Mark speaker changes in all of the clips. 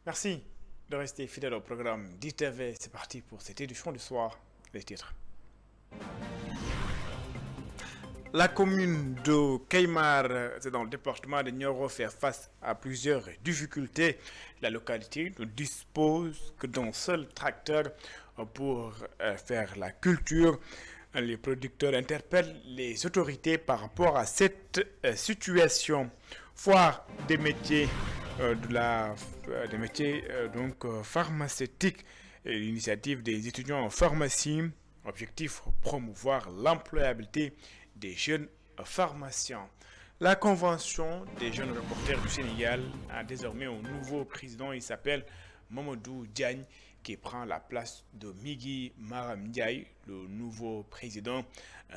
Speaker 1: Merci de rester fidèle au programme d'ITV. C'est parti pour cette édition du soir. Les titres. La commune de Keimar, c'est dans le département de Nioro, fait face à plusieurs difficultés. La localité ne dispose que d'un seul tracteur pour faire la culture. Les producteurs interpellent les autorités par rapport à cette situation. Foire des métiers pharmaceutiques et l'initiative des étudiants en pharmacie. Objectif, promouvoir l'employabilité des jeunes pharmaciens. La convention des jeunes reporters du Sénégal a désormais un nouveau président. Il s'appelle Mamadou Diagne, qui prend la place de Migui Maram Ndiaye. Le nouveau président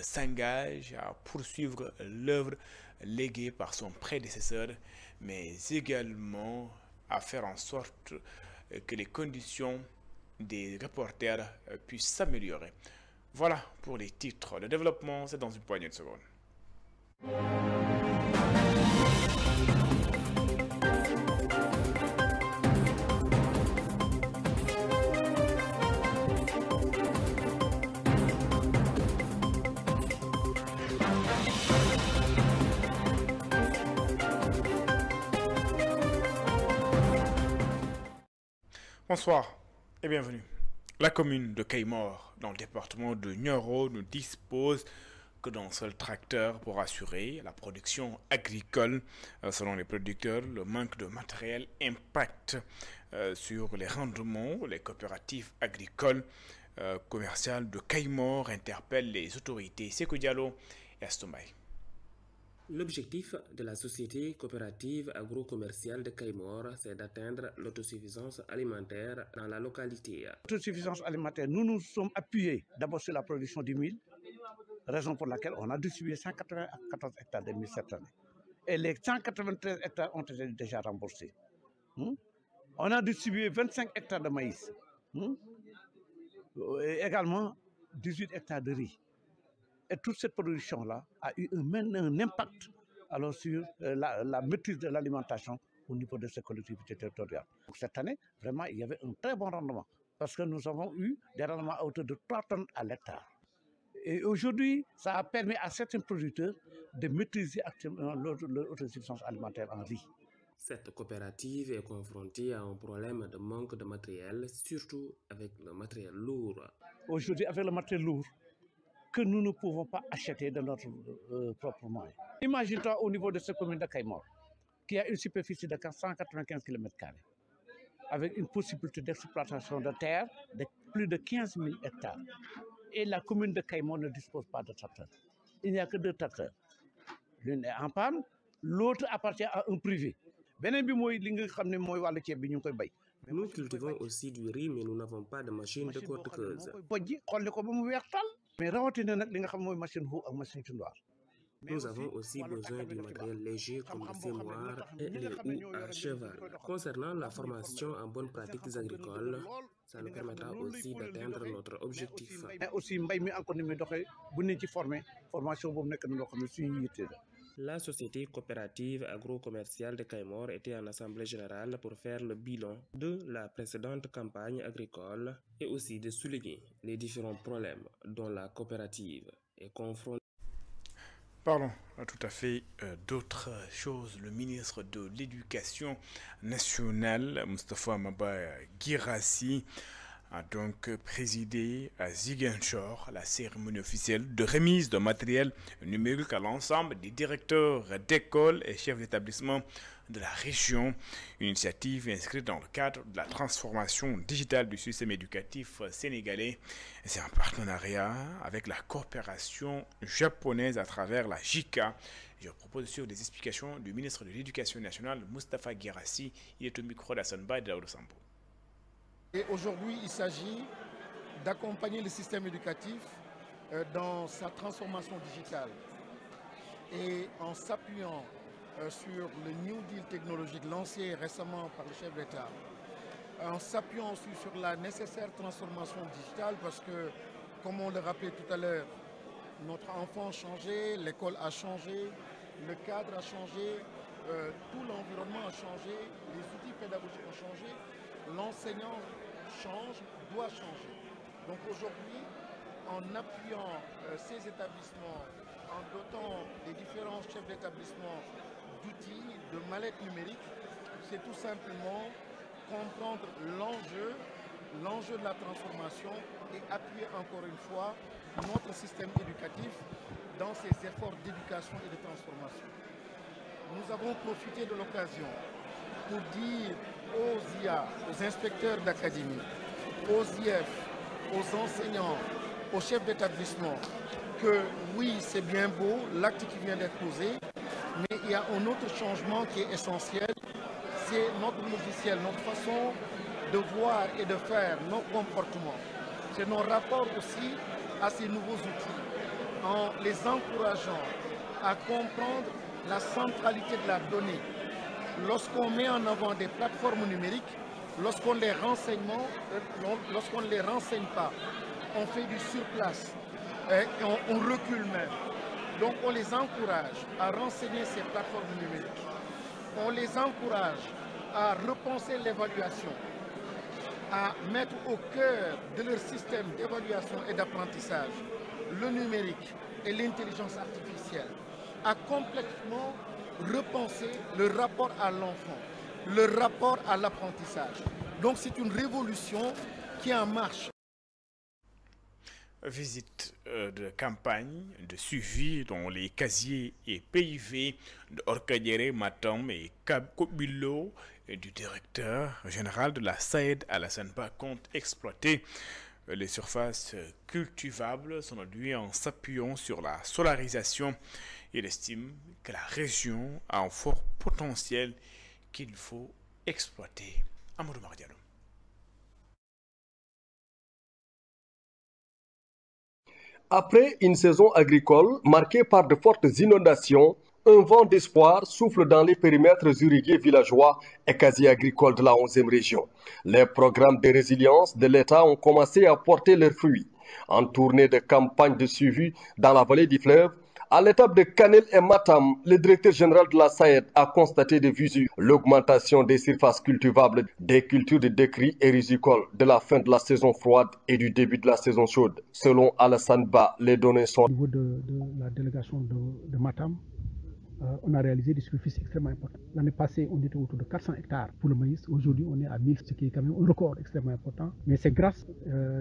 Speaker 1: s'engage à poursuivre l'œuvre léguée par son prédécesseur, mais également à faire en sorte que les conditions des reporters puissent s'améliorer. Voilà pour les titres. Le développement, c'est dans une poignée de secondes. Bonsoir et bienvenue. La commune de Keimor, dans le département de Nioro, ne dispose que d'un seul tracteur pour assurer la production agricole. Selon les producteurs, le manque de matériel impacte sur les rendements. Les coopératives agricoles commerciales de Keimor interpellent les autorités. Sékou Diallo et Astombaye.
Speaker 2: L'objectif de la société coopérative agro-commerciale de Keimor, c'est d'atteindre l'autosuffisance alimentaire dans la localité.
Speaker 3: L'autosuffisance alimentaire, nous nous sommes appuyés d'abord sur la production du mil, raison pour laquelle on a distribué 194 hectares de mil cette année. Et les 193 hectares ont été déjà remboursés. On a distribué 25 hectares de maïs, et également 18 hectares de riz. Et toute cette production-là a eu un impact alors sur la maîtrise de l'alimentation au niveau de ces collectivités territoriales. Pour cette année, vraiment, il y avait un très bon rendement parce que nous avons eu des rendements à hauteur de 3 tonnes à l'hectare. Et aujourd'hui, ça a permis à certains producteurs de maîtriser actuellement leur autosuffisance alimentaire en riz.
Speaker 2: Cette coopérative est confrontée à un problème de manque de matériel, surtout avec le matériel lourd.
Speaker 3: Aujourd'hui, avec le matériel lourd, que nous ne pouvons pas acheter de notre propre moyen. Imagine-toi au niveau de cette commune de Keimor, qui a une superficie de 195 km², avec une possibilité d'exploitation de terre de plus de 15 000 hectares. Et la commune de Keimor ne dispose pas de tracteurs. Il n'y a que 2 tracteurs. L'une est en panne, l'autre appartient à un privé.
Speaker 2: Nous cultivons aussi du riz, mais nous n'avons pas de machine de cortiqueuse. Nous avons aussi besoin du matériel léger comme le semoir et les houes à cheval. Concernant la formation en bonnes pratiques agricoles, ça nous permettra aussi d'atteindre notre objectif. La société coopérative agro-commerciale de Keimor était en assemblée générale pour faire le bilan de la précédente campagne agricole et aussi de souligner les différents problèmes dont la coopérative est confrontée.
Speaker 1: Parlons tout à fait d'autres choses. Le ministre de l'Éducation nationale, Moustapha Maba Guirassy, a donc présidé à Ziguinchor la cérémonie officielle de remise de matériel numérique à l'ensemble des directeurs d'école et chefs d'établissement de la région. Une initiative inscrite dans le cadre de la transformation digitale du système éducatif sénégalais. C'est un partenariat avec la coopération japonaise à travers la JICA. Je propose de suivre des explications du ministre de l'Éducation nationale, Moustapha Guirassy. Il est au micro d'Assonba et de Sambo.
Speaker 4: Et aujourd'hui, il s'agit d'accompagner le système éducatif dans sa transformation digitale et en s'appuyant sur le New Deal technologique lancé récemment par le chef d'État, en s'appuyant aussi sur la nécessaire transformation digitale parce que, comme on le rappelait tout à l'heure, notre enfant a changé, l'école a changé, le cadre a changé, tout l'environnement a changé, les outils pédagogiques ont changé. l'enseignant change, doit changer. Donc aujourd'hui, en appuyant ces établissements, en dotant les différents chefs d'établissement d'outils, de mallettes numériques, c'est tout simplement comprendre l'enjeu de la transformation et appuyer encore une fois notre système éducatif dans ses efforts d'éducation et de transformation. Nous avons profité de l'occasion pour dire aux IA, aux inspecteurs d'académie, aux IF, aux enseignants, aux chefs d'établissement que oui, c'est bien beau, l'acte qui vient d'être posé, mais il y a un autre changement qui est essentiel, c'est notre logiciel, notre façon de voir et de faire, nos comportements. C'est nos rapports aussi à ces nouveaux outils, en les encourageant à comprendre la centralité de la donnée. Lorsqu'on met en avant des plateformes numériques, lorsqu'on ne les renseigne pas, on fait du surplace, et on recule même. Donc on les encourage à renseigner ces plateformes numériques. On les encourage à repenser l'évaluation, à mettre au cœur de leur système d'évaluation et d'apprentissage le numérique et l'intelligence artificielle, à complètement repenser le rapport à l'enfant, le rapport à l'apprentissage. Donc c'est une révolution qui est en marche.
Speaker 1: Visite de campagne, de suivi dans les casiers et PIV de Orkadiéré, Matam et Kobilo et du directeur général de la SAED Alassane Ba compte exploiter les surfaces cultivables, selon lui, en s'appuyant sur la solarisation. Il estime que la région a un fort potentiel qu'il faut exploiter. Amadou Mardialo.
Speaker 5: Après une saison agricole marquée par de fortes inondations, un vent d'espoir souffle dans les périmètres irrigués villageois et quasi-agricoles de la 11e région. Les programmes de résilience de l'État ont commencé à porter leurs fruits. En tournée de campagne de suivi dans la vallée du fleuve, à l'étape de Kanel et Matam, le directeur général de la SAED a constaté de visu l'augmentation des surfaces cultivables des cultures de décris et rizicoles de la fin de la saison froide et du début de la saison chaude. Selon Alassane Ba, les données sont...
Speaker 6: Au niveau de la délégation de Matam, on a réalisé des superficies extrêmement importantes. L'année passée, on était autour de 400 hectares pour le maïs. Aujourd'hui, on est à 1000, ce qui est quand même un record extrêmement important. Mais c'est grâce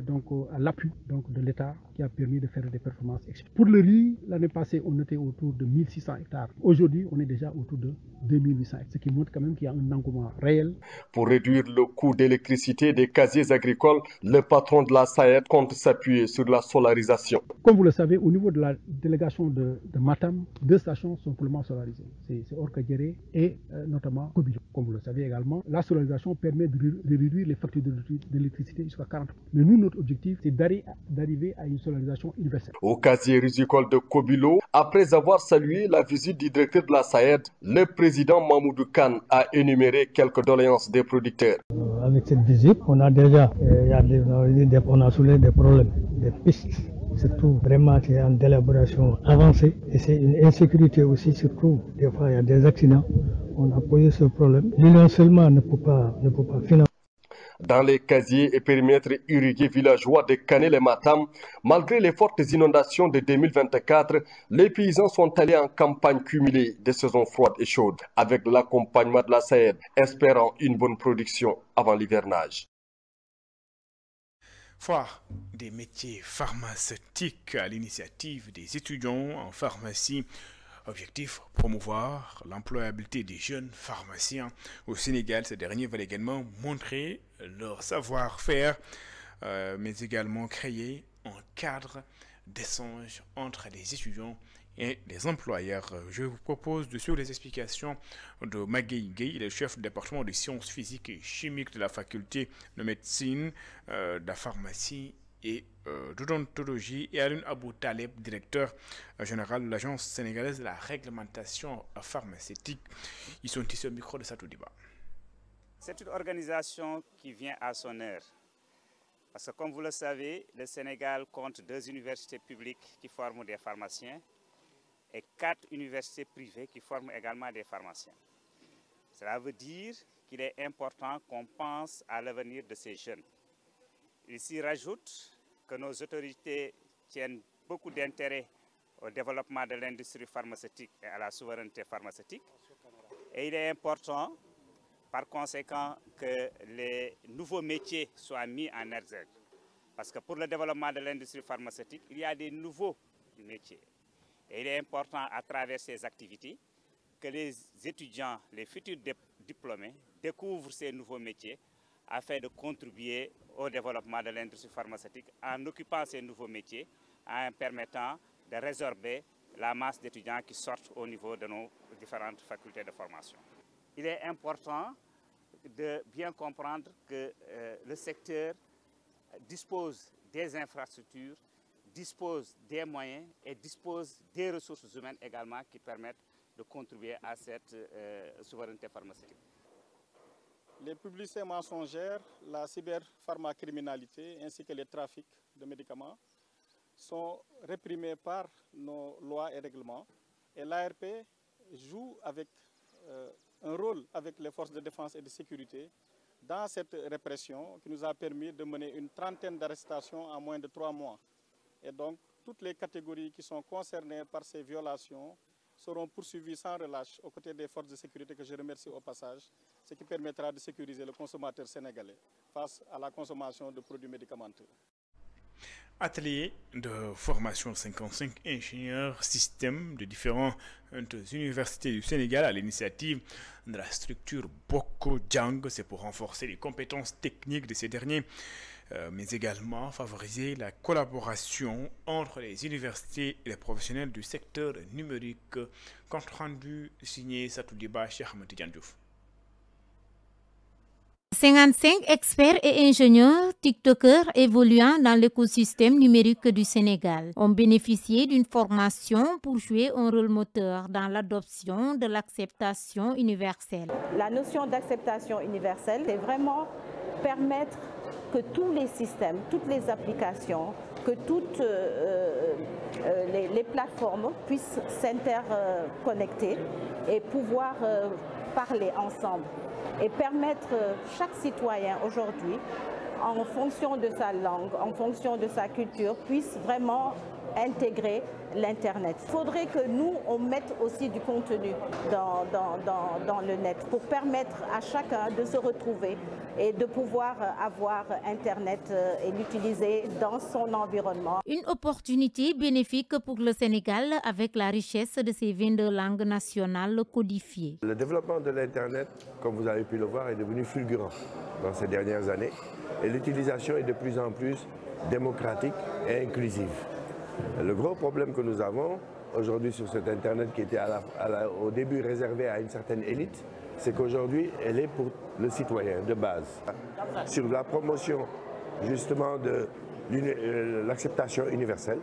Speaker 6: donc, à l'appui de l'État qui a permis de faire des performances. Pour le riz, l'année passée, on était autour de 1600 hectares. Aujourd'hui, on est déjà autour de 2800 hectares, ce qui montre quand même qu'il y a un engouement réel.
Speaker 5: Pour réduire le coût d'électricité des casiers agricoles, le patron de la SAED compte s'appuyer sur la solarisation.
Speaker 6: Comme vous le savez, au niveau de la délégation de Matam, 2 stations sont pour le moment solarisées. C'est Orkadiéré et notamment Kobilo. Comme vous le savez également, la solarisation permet de réduire les factures d'électricité jusqu'à 40%. Mais nous, notre objectif, c'est d'arriver à une solarisation universelle.
Speaker 5: Au casier rizicole de Kobilo, après avoir salué la visite du directeur de la SAED, le président Mamoudou Kane a énuméré quelques doléances des producteurs.
Speaker 6: Avec cette visite, on a déjà on a soulevé des problèmes, des pistes. Surtout, vraiment, c'est en élaboration avancée et c'est une insécurité aussi, surtout, des fois, il y a des accidents. On a posé ce problème. L'Union seulement ne peut pas financer.
Speaker 5: Dans les casiers et périmètres irrigués villageois de Kanel et Matam, malgré les fortes inondations de 2024, les paysans sont allés en campagne cumulée des saisons froides et chaudes, avec l'accompagnement de la SAED, espérant une bonne production avant l'hivernage.
Speaker 1: Foire des métiers pharmaceutiques à l'initiative des étudiants en pharmacie. Objectif, promouvoir l'employabilité des jeunes pharmaciens au Sénégal. Ces derniers veulent également montrer leur savoir-faire, mais également créer un cadre d'échange entre les étudiants et les employeurs. Je vous propose de suivre les explications de Maguey Gueye, le chef du département de sciences physiques et chimiques de la faculté de médecine, de la pharmacie et d'odontologie, et Alun Abou Taleb, directeur général de l'Agence sénégalaise de la réglementation pharmaceutique. Ils sont ici au micro de Satou Diba.
Speaker 7: C'est une organisation qui vient à son heure. Parce que comme vous le savez, le Sénégal compte 2 universités publiques qui forment des pharmaciens et 4 universités privées qui forment également des pharmaciens. Cela veut dire qu'il est important qu'on pense à l'avenir de ces jeunes. Il s'y rajoute que nos autorités tiennent beaucoup d'intérêt au développement de l'industrie pharmaceutique et à la souveraineté pharmaceutique. Et il est important, par conséquent, que les nouveaux métiers soient mis en exergue. Parce que pour le développement de l'industrie pharmaceutique, il y a des nouveaux métiers. Et il est important, à travers ces activités, que les étudiants, les futurs diplômés, découvrent ces nouveaux métiers afin de contribuer au développement de l'industrie pharmaceutique en occupant ces nouveaux métiers, en permettant de résorber la masse d'étudiants qui sortent au niveau de nos différentes facultés de formation. Il est important de bien comprendre que le secteur dispose des infrastructures, dispose des moyens et dispose des ressources humaines également qui permettent de contribuer à cette souveraineté pharmaceutique.
Speaker 8: Les publicités mensongères, la cyberpharmacriminalité ainsi que les trafics de médicaments sont réprimés par nos lois et règlements. Et l'ARP joue avec, un rôle avec les forces de défense et de sécurité dans cette répression qui nous a permis de mener une trentaine d'arrestations en moins de 3 mois. Et donc, toutes les catégories qui sont concernées par ces violations seront poursuivies sans relâche aux côtés des forces de sécurité que je remercie au passage, ce qui permettra de sécuriser le consommateur sénégalais face à la consommation de produits médicamenteux.
Speaker 1: Atelier de formation 55 ingénieurs systèmes de différentes universités du Sénégal à l'initiative de la structure Boko Jang. C'est pour renforcer les compétences techniques de ces derniers, mais également favoriser la collaboration entre les universités et les professionnels du secteur numérique. Compte rendu signé Satoudiba Cheikh Ahmed Tidiane Diouf.
Speaker 9: 55 experts et ingénieurs TikTokers évoluant dans l'écosystème numérique du Sénégal ont bénéficié d'une formation pour jouer un rôle moteur dans l'adoption de l'acceptation universelle.
Speaker 10: La notion d'acceptation universelle, c'est vraiment permettre que tous les systèmes, toutes les applications, que toutes les plateformes puissent s'interconnecter et pouvoir parler ensemble et permettre chaque citoyen aujourd'hui, en fonction de sa langue, en fonction de sa culture, puisse vraiment intégrer l'Internet. Il faudrait que nous, on mette aussi du contenu dans le net pour permettre à chacun de se retrouver et de pouvoir avoir Internet et l'utiliser dans son environnement.
Speaker 9: Une opportunité bénéfique pour le Sénégal avec la richesse de ses 22 langues nationales codifiées.
Speaker 11: Le développement de l'Internet, comme vous avez pu le voir, est devenu fulgurant dans ces dernières années et l'utilisation est de plus en plus démocratique et inclusive. Le gros problème que nous avons aujourd'hui sur cet Internet qui était au début réservé à une certaine élite, c'est qu'aujourd'hui, elle est pour le citoyen de base. Sur la promotion justement de l'acceptation universelle,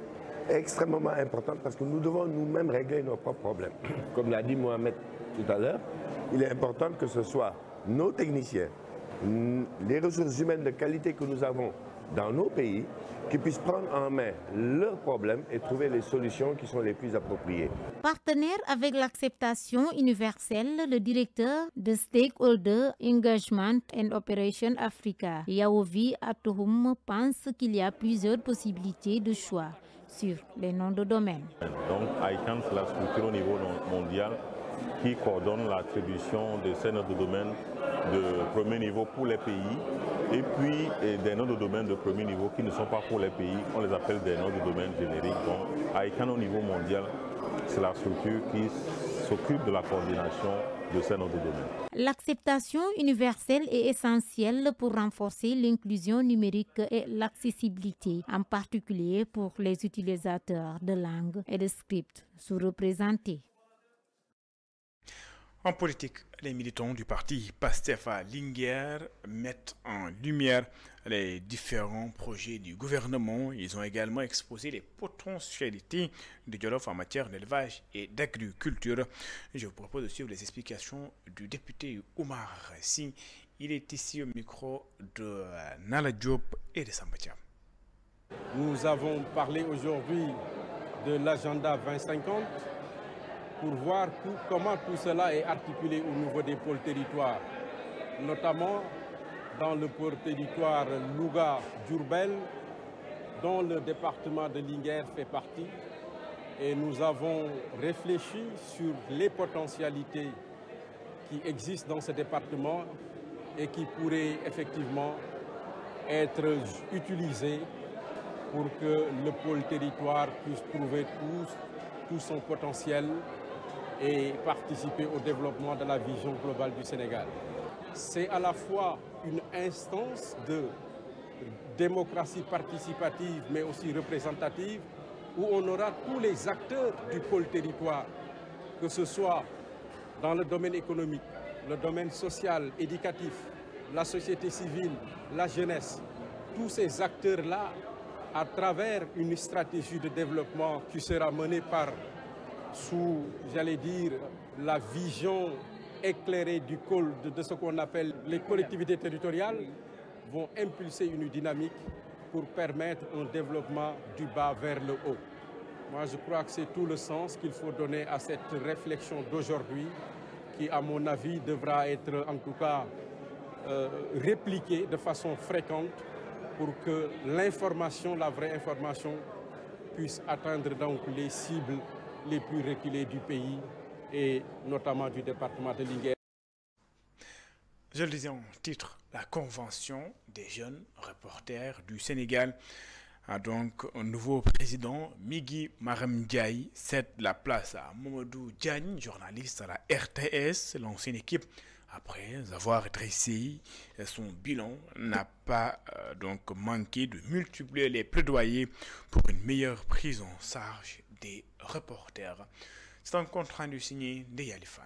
Speaker 11: est extrêmement importante parce que nous devons nous-mêmes régler nos propres problèmes. Comme l'a dit Mohamed tout à l'heure, il est important que ce soit nos techniciens, les ressources humaines de qualité que nous avons dans nos pays, qui puissent prendre en main leurs problèmes et trouver les solutions qui sont les plus appropriées.
Speaker 9: Partenaire avec l'acceptation universelle, le directeur de Stakeholder Engagement and Operation Africa, Yaovi Atoum, pense qu'il y a plusieurs possibilités de choix sur les noms de domaine.
Speaker 12: Donc ICANN, c'est la structure au niveau mondial qui coordonne l'attribution de ces noms de domaine de premier niveau pour les pays et puis des noms de domaine de premier niveau qui ne sont pas pour les pays, on les appelle des noms de domaine génériques. Donc ICANN au niveau mondial, c'est la structure qui s'occupe de la coordination de ces noms de domaine.
Speaker 9: L'acceptation universelle est essentielle pour renforcer l'inclusion numérique et l'accessibilité, en particulier pour les utilisateurs de langues et de scripts sous-représentés.
Speaker 1: En politique, les militants du parti PASTEF à Linguère mettent en lumière les différents projets du gouvernement. Ils ont également exposé les potentialités de Jolof en matière d'élevage et d'agriculture. Je vous propose de suivre les explications du député Oumar Sy. Il est ici au micro de Nala Diop et de Samba Thiam.
Speaker 13: Nous avons parlé aujourd'hui de l'agenda 2050. Pour voir comment tout cela est articulé au niveau des pôles territoires. notamment dans le pôle territoire Louga-Diourbel, dont le département de Linguère fait partie. Et nous avons réfléchi sur les potentialités qui existent dans ce département et qui pourraient effectivement être utilisées pour que le pôle territoire puisse trouver tout son potentiel et participer au développement de la vision globale du Sénégal. C'est à la fois une instance de démocratie participative mais aussi représentative où on aura tous les acteurs du pôle territoire, que ce soit dans le domaine économique, le domaine social, éducatif, la société civile, la jeunesse, tous ces acteurs-là, à travers une stratégie de développement qui sera menée sous, j'allais dire, la vision éclairée de ce qu'on appelle les collectivités territoriales, vont impulser une dynamique pour permettre un développement du bas vers le haut. Moi, je crois que c'est tout le sens qu'il faut donner à cette réflexion d'aujourd'hui qui, à mon avis, devra être en tout cas répliquée de façon fréquente pour que l'information, la vraie information, puisse atteindre donc les cibles les plus reculées du pays et notamment du département de Linguère.
Speaker 1: Je le disais en titre, la Convention des jeunes reporters du Sénégal a donc un nouveau président, Migui Maram Ndiaye, cède la place à Mamadou Diagne, journaliste à la RTS. L'ancienne équipe, après avoir dressé son bilan, n'a pas donc manqué de multiplier les plaidoyers pour une meilleure prise en charge des reporters. C'est un compte rendu signé de Yalifan.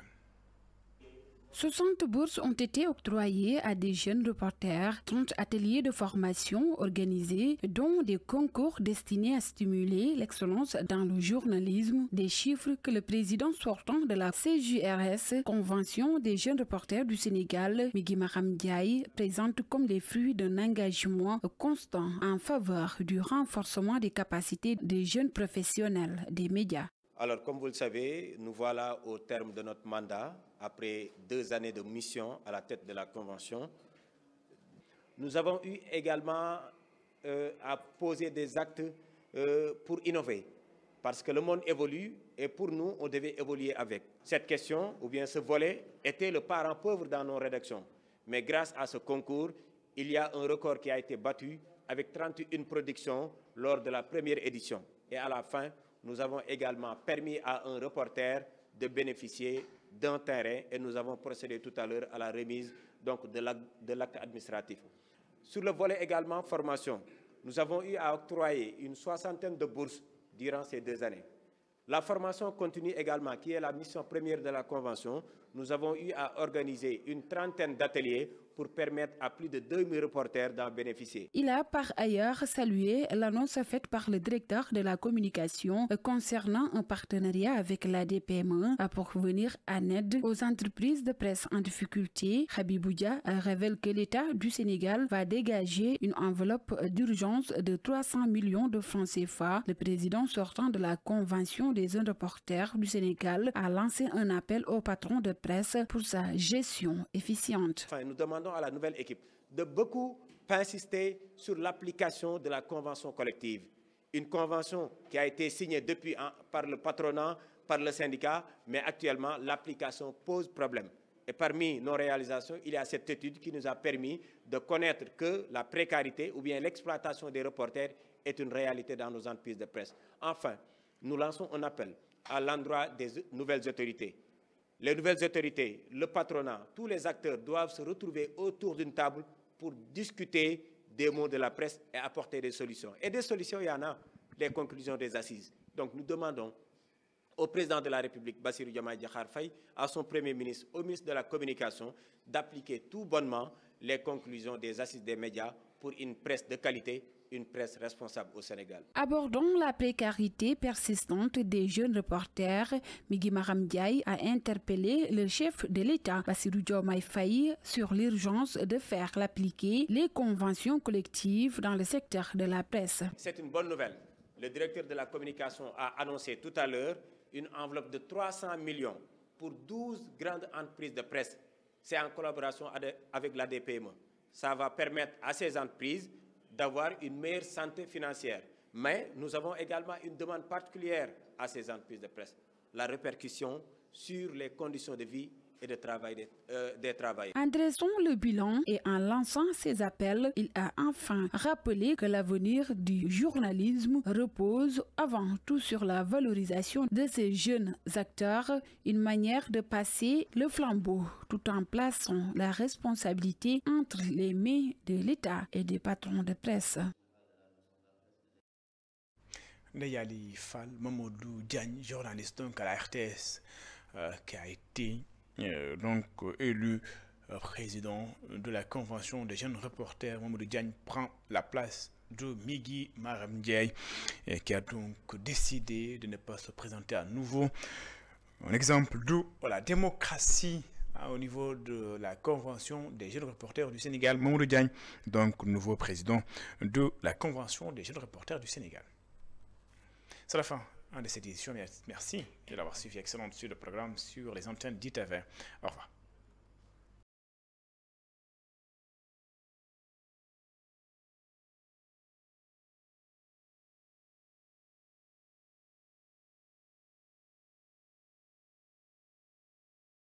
Speaker 14: 60 bourses ont été octroyées à des jeunes reporters, 30 ateliers de formation organisés, dont des concours destinés à stimuler l'excellence dans le journalisme, des chiffres que le président sortant de la CJRS, Convention des jeunes reporters du Sénégal, Migui Maram Ndiaye, présente comme les fruits d'un engagement constant en faveur du renforcement des capacités des jeunes professionnels des médias.
Speaker 15: Alors, comme vous le savez, nous voilà au terme de notre mandat, après 2 années de mission à la tête de la Convention. Nous avons eu également à poser des actes pour innover, parce que le monde évolue et pour nous, on devait évoluer avec. Cette question, ou bien ce volet, était le parent pauvre dans nos rédactions. Mais grâce à ce concours, il y a un record qui a été battu avec 31 productions lors de la première édition. Et à la fin, nous avons également permis à un reporter de bénéficier d'un terrain et nous avons procédé tout à l'heure à la remise donc, de l'acte administratif. Sur le volet également formation, nous avons eu à octroyer une 60aine de bourses durant ces 2 années. La formation continue également, qui est la mission première de la Convention. Nous avons eu à organiser une 30aine d'ateliers pour permettre à plus de 2000 reporters d'en bénéficier.
Speaker 14: Il a par ailleurs salué l'annonce faite par le directeur de la communication concernant un partenariat avec l'ADPME pour venir en aide aux entreprises de presse en difficulté. Habibou Dia révèle que l'État du Sénégal va dégager une enveloppe d'urgence de 300 millions de francs CFA. Le président sortant de la Convention des jeunes reporters du Sénégal a lancé un appel aux patrons de presse pour sa gestion efficiente.
Speaker 15: Enfin, nous demandons à la nouvelle équipe de beaucoup insister sur l'application de la convention collective. Une convention qui a été signée depuis par le patronat, par le syndicat, mais actuellement l'application pose problème. Et parmi nos réalisations, il y a cette étude qui nous a permis de connaître que la précarité ou bien l'exploitation des reporters est une réalité dans nos entreprises de presse. Enfin, nous lançons un appel à l'endroit des nouvelles autorités. Les nouvelles autorités, le patronat, tous les acteurs doivent se retrouver autour d'une table pour discuter des maux de la presse et apporter des solutions. Et des solutions, il y en a, les conclusions des assises. Donc nous demandons au président de la République, Bassirou Diomaye Diakhar Faye, à son Premier ministre, au ministre de la Communication, d'appliquer tout bonnement les conclusions des assises des médias pour une presse de qualité, une presse responsable au Sénégal.
Speaker 14: Abordons la précarité persistante des jeunes reporters. Migui Maram Ndiaye a interpellé le chef de l'État, Bassirou Diomaye Faye, sur l'urgence de faire appliquer les conventions collectives dans le secteur de la presse.
Speaker 15: C'est une bonne nouvelle. Le directeur de la communication a annoncé tout à l'heure une enveloppe de 300 millions pour 12 grandes entreprises de presse. c'est en collaboration avec la DPME. Ça va permettre à ces entreprises d'avoir une meilleure santé financière. Mais nous avons également une demande particulière à ces entreprises de presse, la répercussion sur les conditions de vie et de travail des travailleurs.
Speaker 14: En dressant le bilan et en lançant ses appels, il a enfin rappelé que l'avenir du journalisme repose avant tout sur la valorisation de ces jeunes acteurs, une manière de passer le flambeau tout en plaçant la responsabilité entre les mains de l'État et des patrons de presse.
Speaker 1: Ndeyali Fall, Mamadou Diagne, journaliste donc à la RTS, qui a été élu président de la convention des jeunes reporters. Mamadou Diagne prend la place de Migui Maram Ndiaye, qui a donc décidé de ne pas se présenter à nouveau. Un exemple de la démocratie au niveau de la convention des jeunes reporters du Sénégal. Mamadou Diagne, donc nouveau président de la convention des jeunes reporters du Sénégal. C'est la fin de cette édition. Merci de l'avoir suivi. Excellent sur le programme sur les antennes d'ITV. Au revoir.